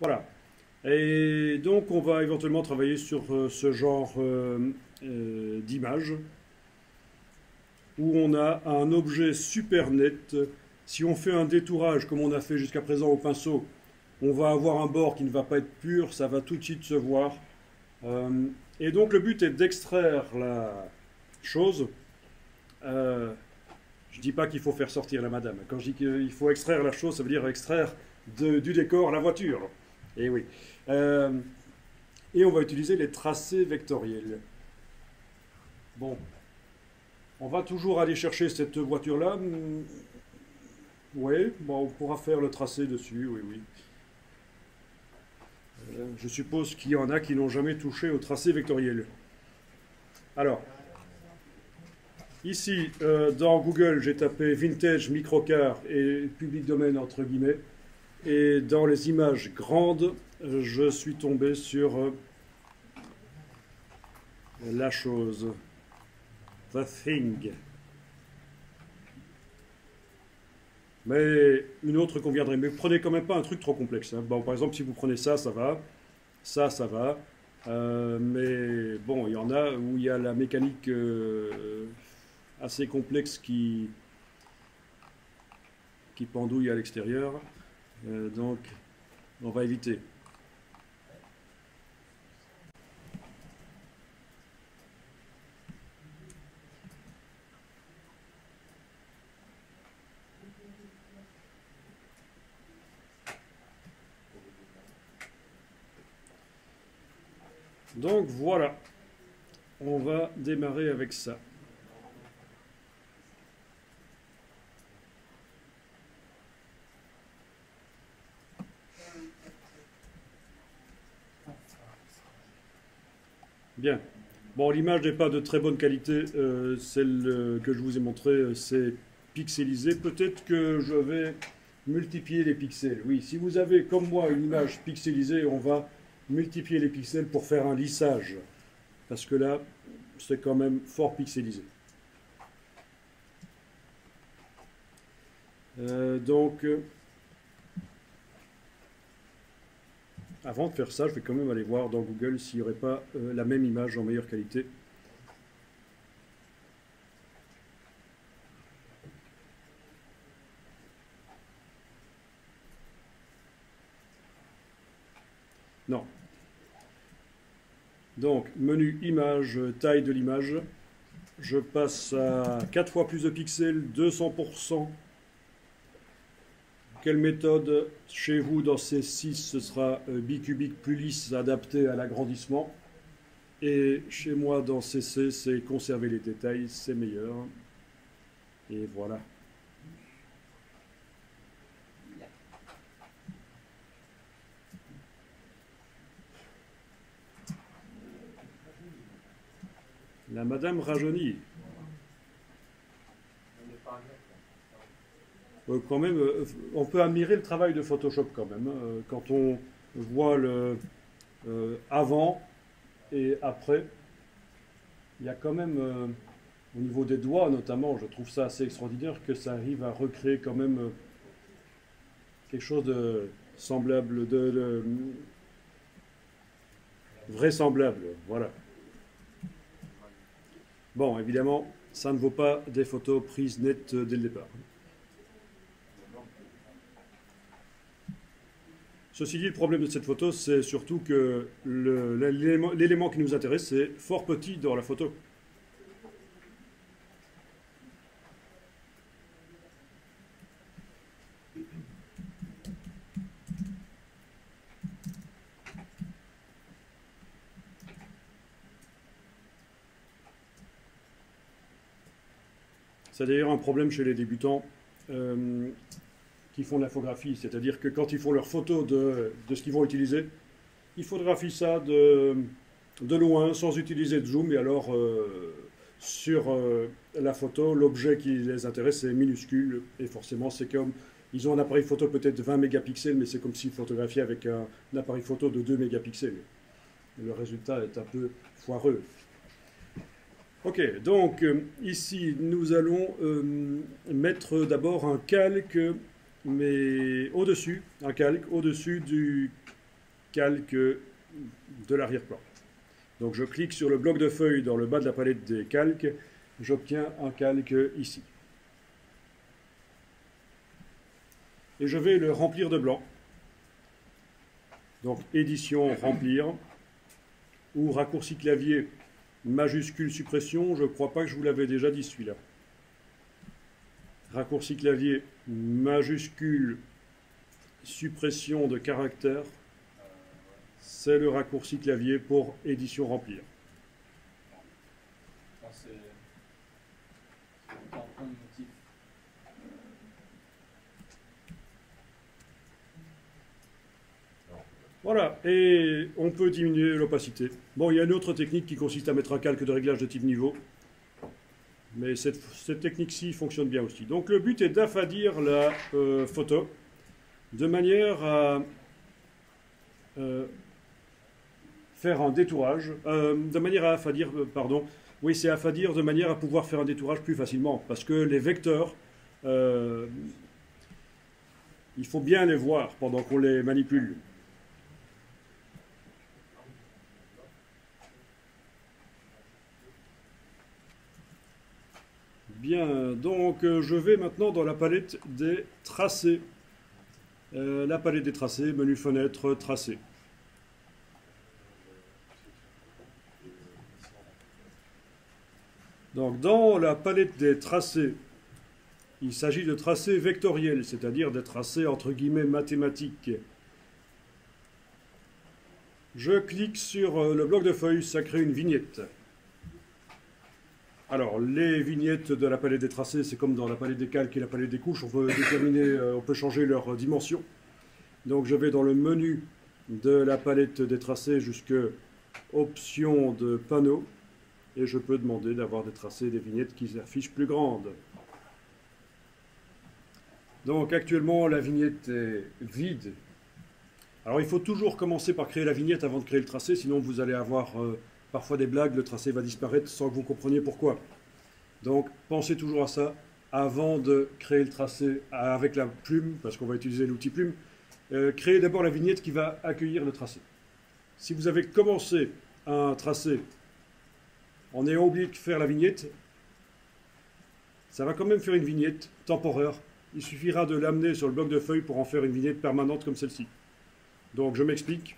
Voilà. Et donc, on va éventuellement travailler sur ce genre d'image où on a un objet super net. Si on fait un détourage comme on a fait jusqu'à présent au pinceau, on va avoir un bord qui ne va pas être pur, ça va tout de suite se voir. Et donc le but est d'extraire la chose. Je ne dis pas qu'il faut faire sortir la madame. Quand je dis qu'il faut extraire la chose, ça veut dire extraire du décor la voiture. Et oui. Et on va utiliser les tracés vectoriels. Bon, on va toujours aller chercher cette voiture-là. Oui, bon, on pourra faire le tracé dessus, oui, oui. Je suppose qu'il y en a qui n'ont jamais touché au tracé vectoriel. Alors, ici, dans Google, j'ai tapé Vintage Microcar et public domaine entre guillemets. Et dans les images grandes, je suis tombé sur la chose. The Thing. Mais une autre conviendrait. Mais prenez quand même pas un truc trop complexe. Hein. Bon, par exemple, si vous prenez ça, ça va. Ça va. Mais bon, il y en a où il y a la mécanique assez complexe qui pendouille à l'extérieur. Donc, on va éviter. Donc voilà, on va démarrer avec ça. Bien. Bon, l'image n'est pas de très bonne qualité, celle que je vous ai montrée, c'est pixelisé. Peut-être que je vais multiplier les pixels. Oui, si vous avez comme moi une image pixelisée, on va multiplier les pixels pour faire un lissage. Parce que là, c'est quand même fort pixelisé. Donc, avant de faire ça, je vais quand même aller voir dans Google s'il n'y aurait pas la même image en meilleure qualité. Non. Donc, menu image, taille de l'image. Je passe à 4 fois plus de pixels, 200%. Quelle méthode chez vous dans C6 ce sera bicubique plus lisse adapté à l'agrandissement. Et chez moi dans CC c'est conserver les détails, c'est meilleur. Et voilà. La madame rajeunit. Quand même, on peut admirer le travail de Photoshop quand même. Hein, quand on voit le avant et après, il y a quand même, au niveau des doigts notamment, je trouve ça assez extraordinaire que ça arrive à recréer quand même quelque chose de semblable, de vraisemblable. Voilà. Bon, évidemment, ça ne vaut pas des photos prises nettes dès le départ. Ceci dit, le problème de cette photo, c'est surtout que l'élément qui nous intéresse, c'est fort petit dans la photo. C'est d'ailleurs un problème chez les débutants qui font de l'infographie, c'est-à-dire que quand ils font leur photo de ce qu'ils vont utiliser, ils photographient ça de loin, sans utiliser de zoom, et alors sur la photo, l'objet qui les intéresse est minuscule, et forcément c'est comme, ils ont un appareil photo peut-être de 20 mégapixels, mais c'est comme s'ils photographiaient avec un appareil photo de 2 mégapixels. Le résultat est un peu foireux. Ok, donc ici nous allons mettre d'abord un calque, mais au-dessus, un calque au-dessus calque de l'arrière-plan. Donc je clique sur le bloc de feuilles dans le bas de la palette des calques, j'obtiens un calque ici. Et je vais le remplir de blanc. Donc édition, remplir, ou raccourci clavier, majuscule suppression, je ne crois pas que je vous l'avais déjà dit celui-là. Raccourci clavier, majuscule suppression de caractère, c'est le raccourci clavier pour édition remplir. Voilà, et on peut diminuer l'opacité. Bon, il y a une autre technique qui consiste à mettre un calque de réglage de type niveau. Mais cette technique-ci fonctionne bien aussi. Donc le but est d'affadir la photo de manière à faire un détourage, de manière à affadir, pardon, oui c'est affadir de manière à pouvoir faire un détourage plus facilement, parce que les vecteurs, il faut bien les voir pendant qu'on les manipule. Bien, donc je vais maintenant dans la palette des tracés. La palette des tracés, menu fenêtre, tracés. Donc dans la palette des tracés, il s'agit de tracés vectoriels, c'est-à-dire des tracés entre guillemets mathématiques. Je clique sur le bloc de feuilles, ça crée une vignette. Alors, les vignettes de la palette des tracés, c'est comme dans la palette des calques et la palette des couches, on peut déterminer, on peut changer leur dimension. Donc, je vais dans le menu de la palette des tracés jusqu'à option de panneau, et je peux demander d'avoir des tracés, des vignettes qui s'affichent plus grandes. Donc, actuellement, la vignette est vide. Alors, il faut toujours commencer par créer la vignette avant de créer le tracé, sinon vous allez avoir parfois des blagues, le tracé va disparaître sans que vous compreniez pourquoi. Donc pensez toujours à ça avant de créer le tracé avec la plume, parce qu'on va utiliser l'outil plume. Créez d'abord la vignette qui va accueillir le tracé. Si vous avez commencé un tracé en ayant oublié de faire la vignette, ça va quand même faire une vignette temporaire. Il suffira de l'amener sur le bloc de feuilles pour en faire une vignette permanente comme celle-ci. Donc je m'explique.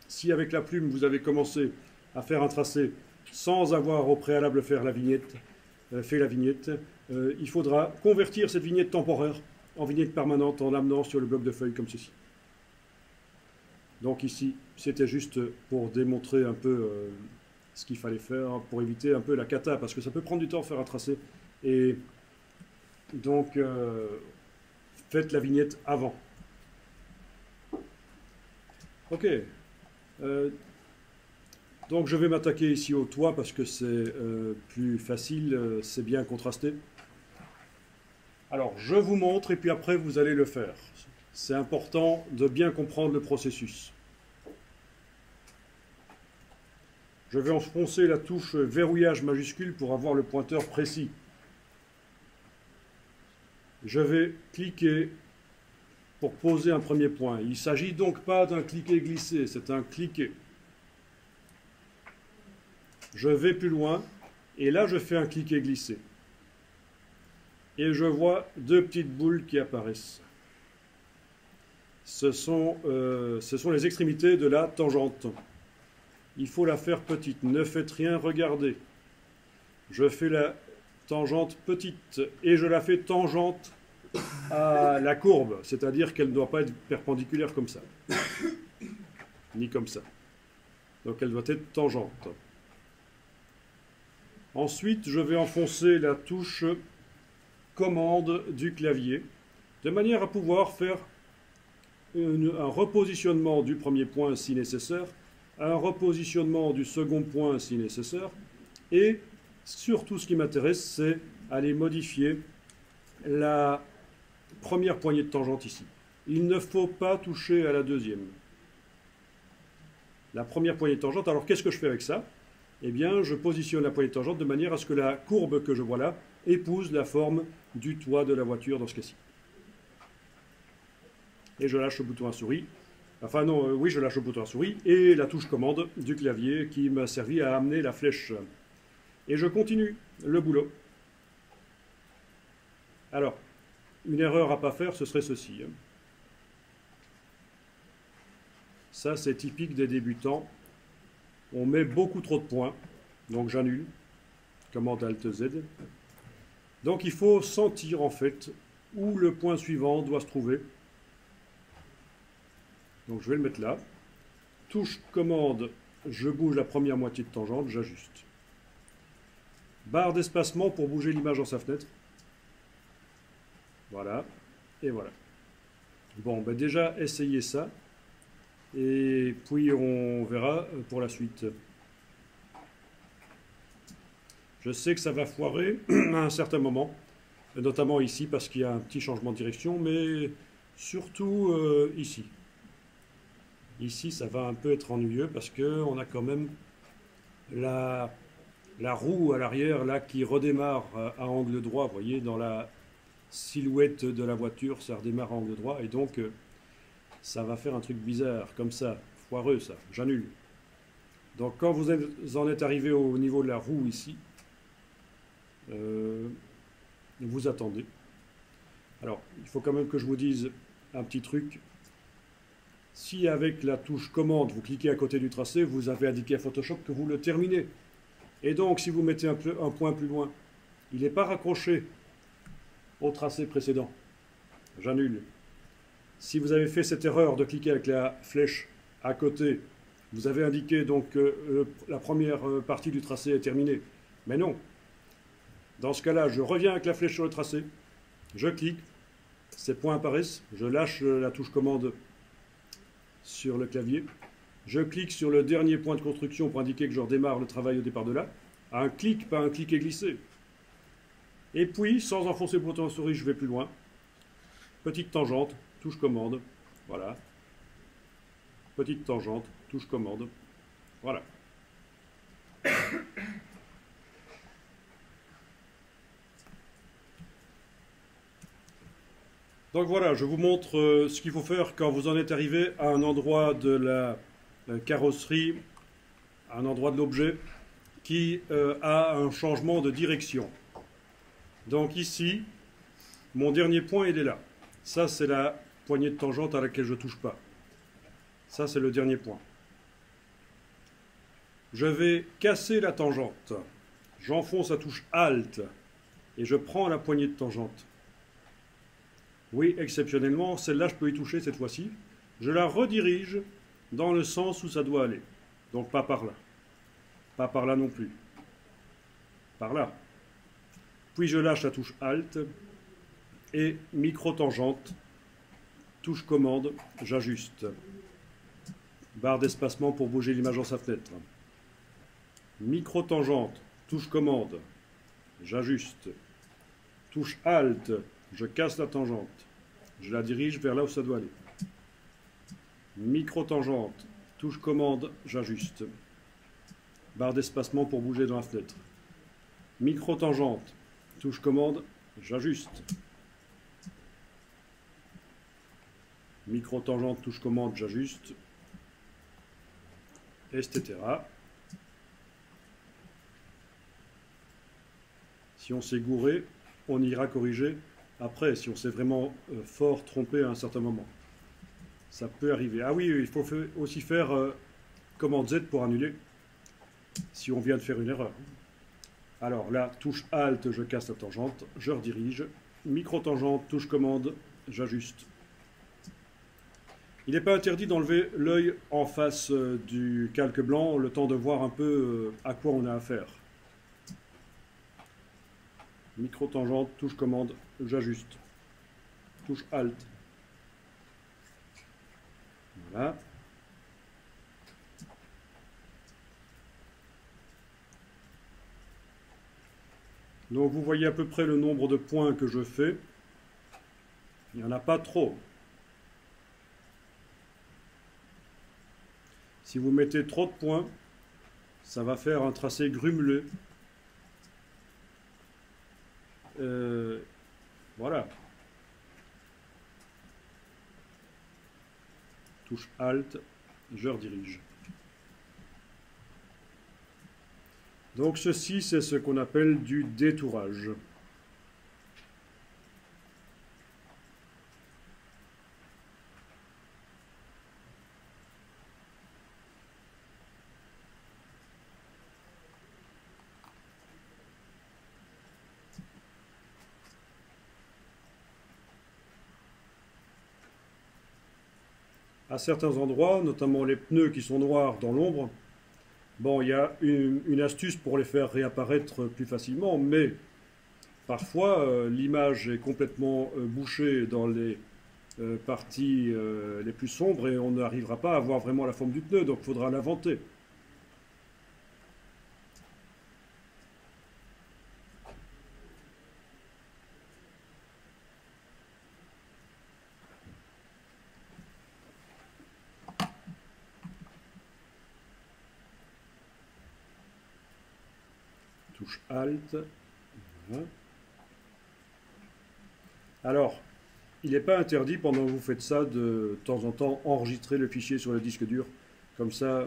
Si avec la plume vous avez commencé à faire un tracé sans avoir au préalable fait la vignette, il faudra convertir cette vignette temporaire en vignette permanente en l'amenant sur le bloc de feuilles comme ceci. Donc ici, c'était juste pour démontrer un peu ce qu'il fallait faire, pour éviter un peu la cata, parce que ça peut prendre du temps de faire un tracé. Et donc, faites la vignette avant. Ok. Donc je vais m'attaquer ici au toit parce que c'est plus facile, c'est bien contrasté. Alors je vous montre et puis après vous allez le faire. C'est important de bien comprendre le processus. Je vais enfoncer la touche verrouillage majuscule pour avoir le pointeur précis. Je vais cliquer pour poser un premier point. Il ne s'agit donc pas d'un cliquer-glisser, c'est un cliquer. Je vais plus loin, et là je fais un cliquer-glisser. Et je vois deux petites boules qui apparaissent. Ce sont les extrémités de la tangente. Il faut la faire petite, ne faites rien, regardez. Je fais la tangente petite, et je la fais tangente à la courbe, c'est-à-dire qu'elle ne doit pas être perpendiculaire comme ça, ni comme ça. Donc elle doit être tangente. Ensuite, je vais enfoncer la touche commande du clavier, de manière à pouvoir faire un repositionnement du premier point si nécessaire, un repositionnement du second point si nécessaire, et surtout ce qui m'intéresse, c'est aller modifier la première poignée de tangente ici. Il ne faut pas toucher à la deuxième. La première poignée de tangente, alors qu'est-ce que je fais avec ça? Eh bien, je positionne la poignée de tangente de manière à ce que la courbe que je vois là épouse la forme du toit de la voiture dans ce cas-ci. Et je lâche le bouton à souris. Enfin non, oui, je lâche le bouton à souris et la touche commande du clavier qui m'a servi à amener la flèche. Et je continue le boulot. Alors, une erreur à ne pas faire, ce serait ceci. Ça, c'est typique des débutants. On met beaucoup trop de points, donc j'annule. Commande Alt Z. Donc il faut sentir en fait où le point suivant doit se trouver. Donc je vais le mettre là. Touche commande, je bouge la première moitié de tangente, j'ajuste. Barre d'espacement pour bouger l'image dans sa fenêtre. Voilà, et voilà. Bon, ben déjà, essayez ça. Et puis on verra pour la suite. Je sais que ça va foirer à un certain moment, notamment ici parce qu'il y a un petit changement de direction, mais surtout ici. Ici, ça va un peu être ennuyeux parce qu'on a quand même la roue à l'arrière là qui redémarre à angle droit. Vous voyez, dans la silhouette de la voiture, ça redémarre à angle droit et donc ça va faire un truc bizarre comme ça, foireux ça, j'annule. Donc quand vous en êtes arrivé au niveau de la roue ici, vous attendez. Alors, il faut quand même que je vous dise un petit truc. Si avec la touche commande, vous cliquez à côté du tracé, vous avez indiqué à Photoshop que vous le terminez. Et donc, si vous mettez un point plus loin, il n'est pas raccroché au tracé précédent. J'annule. Si vous avez fait cette erreur de cliquer avec la flèche à côté, vous avez indiqué donc que la première partie du tracé est terminée. Mais non. Dans ce cas-là, je reviens avec la flèche sur le tracé, je clique, ces points apparaissent, je lâche la touche commande sur le clavier, je clique sur le dernier point de construction pour indiquer que je redémarre le travail au départ de là, un clic, pas un clic et glisser. Et puis, sans enfoncer le bouton souris, je vais plus loin, petite tangente, touche commande, voilà, petite tangente, touche commande, voilà. Donc voilà, je vous montre ce qu'il faut faire quand vous en êtes arrivé à un endroit de la carrosserie, à un endroit de l'objet qui a un changement de direction. Donc ici, mon dernier point, il est là. Ça, c'est la poignée de tangente à laquelle je ne touche pas. Ça, c'est le dernier point. Je vais casser la tangente. J'enfonce la touche Alt et je prends la poignée de tangente. Oui, exceptionnellement, celle-là, je peux y toucher cette fois-ci. Je la redirige dans le sens où ça doit aller. Donc pas par là. Pas par là non plus. Par là. Puis je lâche la touche Alt et micro-tangente, touche commande, j'ajuste. Barre d'espacement pour bouger l'image dans sa fenêtre. Micro-tangente, touche commande, j'ajuste. Touche Alt, je casse la tangente. Je la dirige vers là où ça doit aller. Micro-tangente, touche commande, j'ajuste. Barre d'espacement pour bouger dans la fenêtre. Micro-tangente, touche commande, j'ajuste. Micro-tangente, touche commande, j'ajuste. Etc. Si on s'est gouré, on ira corriger après, si on s'est vraiment fort trompé à un certain moment. Ça peut arriver. Ah oui, il faut aussi faire commande Z pour annuler, si on vient de faire une erreur. Alors là, touche Alt, je casse la tangente, je redirige. Micro-tangente, touche commande, j'ajuste. Il n'est pas interdit d'enlever l'œil en face du calque blanc, le temps de voir un peu à quoi on a affaire. Micro-tangente, touche commande, j'ajuste. Touche Alt. Voilà. Donc vous voyez à peu près le nombre de points que je fais. Il n'y en a pas trop. Si vous mettez trop de points, ça va faire un tracé grumelé. Voilà. touche Alt, je redirige. Donc ceci, c'est ce qu'on appelle du détourage. À certains endroits, notamment les pneus qui sont noirs dans l'ombre, bon, il y a une astuce pour les faire réapparaître plus facilement, mais parfois l'image est complètement bouchée dans les parties les plus sombres et on n'arrivera pas à voir vraiment la forme du pneu, donc il faudra l'inventer. Touche Alt. Voilà. Alors, il n'est pas interdit, pendant que vous faites ça, de temps en temps enregistrer le fichier sur le disque dur. Comme ça,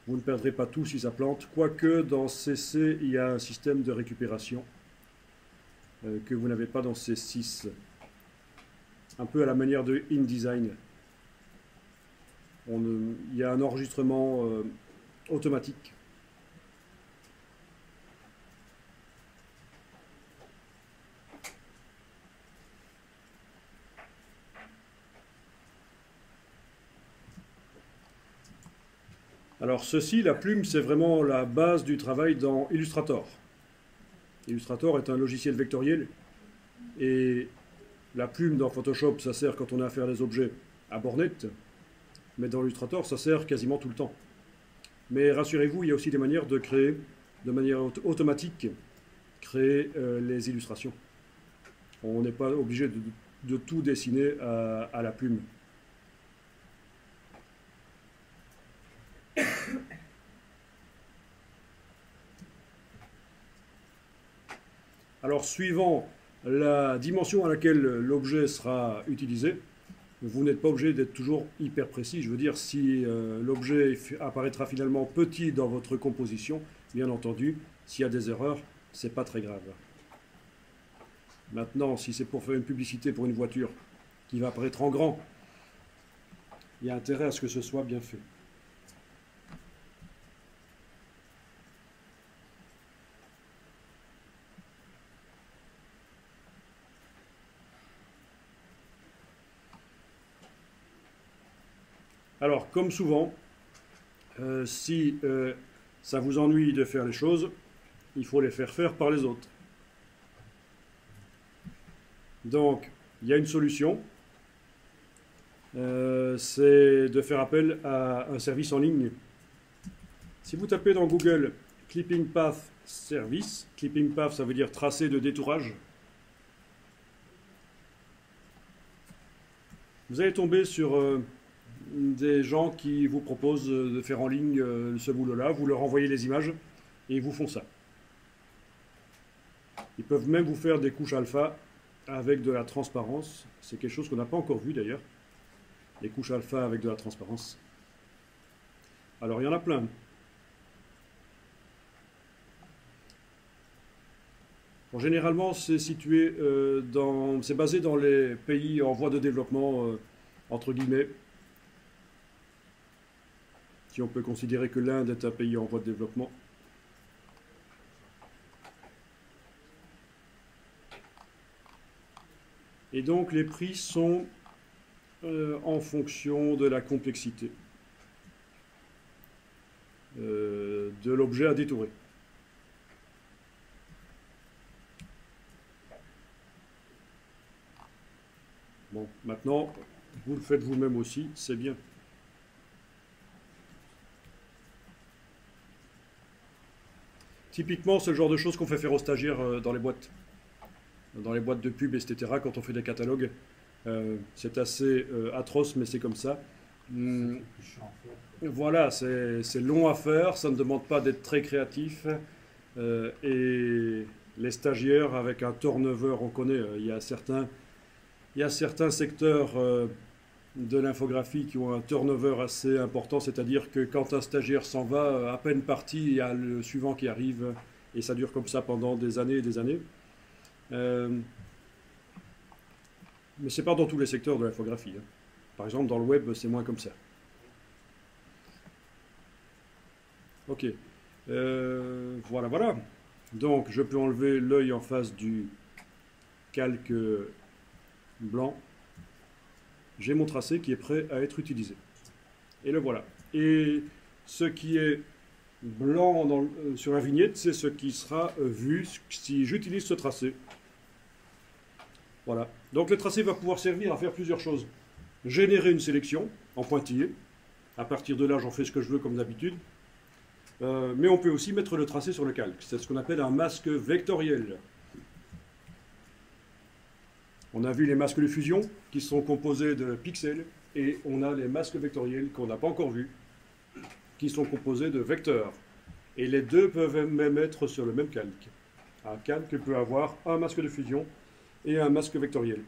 vous ne perdrez pas tout si ça plante. Quoique dans CC, il y a un système de récupération que vous n'avez pas dans C6. Un peu à la manière de InDesign. Il y a un enregistrement automatique. Alors ceci, la plume, c'est vraiment la base du travail dans Illustrator. Illustrator est un logiciel vectoriel et la plume dans Photoshop, ça sert quand on a à faire des objets à bornette, mais dans Illustrator, ça sert quasiment tout le temps. Mais rassurez-vous, il y a aussi des manières de créer, de manière automatique, créer les illustrations. On n'est pas obligé de tout dessiner à la plume. Alors, suivant la dimension à laquelle l'objet sera utilisé, vous n'êtes pas obligé d'être toujours hyper précis. Je veux dire, si l'objet apparaîtra finalement petit dans votre composition, bien entendu, s'il y a des erreurs, c'est pas très grave. Maintenant, si c'est pour faire une publicité pour une voiture qui va apparaître en grand, il y a intérêt à ce que ce soit bien fait. Alors, comme souvent, si ça vous ennuie de faire les choses, il faut les faire faire par les autres. Donc, il y a une solution, c'est de faire appel à un service en ligne. Si vous tapez dans Google Clipping Path Service, Clipping Path, ça veut dire tracé de détourage, vous allez tomber sur des gens qui vous proposent de faire en ligne ce boulot-là. Vous leur envoyez les images et ils vous font ça. Ils peuvent même vous faire des couches alpha avec de la transparence. C'est quelque chose qu'on n'a pas encore vu d'ailleurs. Les couches alpha avec de la transparence. Alors il y en a plein. Bon, généralement, c'est situé c'est basé dans les pays en voie de développement, entre guillemets. Si on peut considérer que l'Inde est un pays en voie de développement. Et donc les prix sont en fonction de la complexité de l'objet à détourer. Bon, maintenant, vous le faites vous-même aussi, c'est bien. Typiquement, c'est le genre de choses qu'on fait faire aux stagiaires dans les boîtes de pub, etc., quand on fait des catalogues. C'est assez atroce, mais c'est comme ça. Voilà, c'est long à faire, ça ne demande pas d'être très créatif. Et les stagiaires, avec un turnover, on connaît, il y a certains secteurs de l'infographie qui ont un turnover assez important, c'est-à-dire que quand un stagiaire s'en va, à peine parti, il y a le suivant qui arrive, et ça dure comme ça pendant des années et des années. Mais ce n'est pas dans tous les secteurs de l'infographie. Hein. Par exemple, dans le web, c'est moins comme ça. Ok. Voilà, voilà. Donc, je peux enlever l'œil en face du calque blanc. J'ai mon tracé qui est prêt à être utilisé. Et le voilà. Et ce qui est blanc sur la vignette, c'est ce qui sera vu si j'utilise ce tracé. Voilà. Donc le tracé va pouvoir servir à faire plusieurs choses. Générer une sélection en pointillé. À partir de là, j'en fais ce que je veux comme d'habitude. Mais on peut aussi mettre le tracé sur le calque. C'est ce qu'on appelle un masque vectoriel. On a vu les masques de fusion qui sont composés de pixels et on a les masques vectoriels qu'on n'a pas encore vus qui sont composés de vecteurs. Et les deux peuvent même être sur le même calque. Un calque peut avoir un masque de fusion et un masque vectoriel.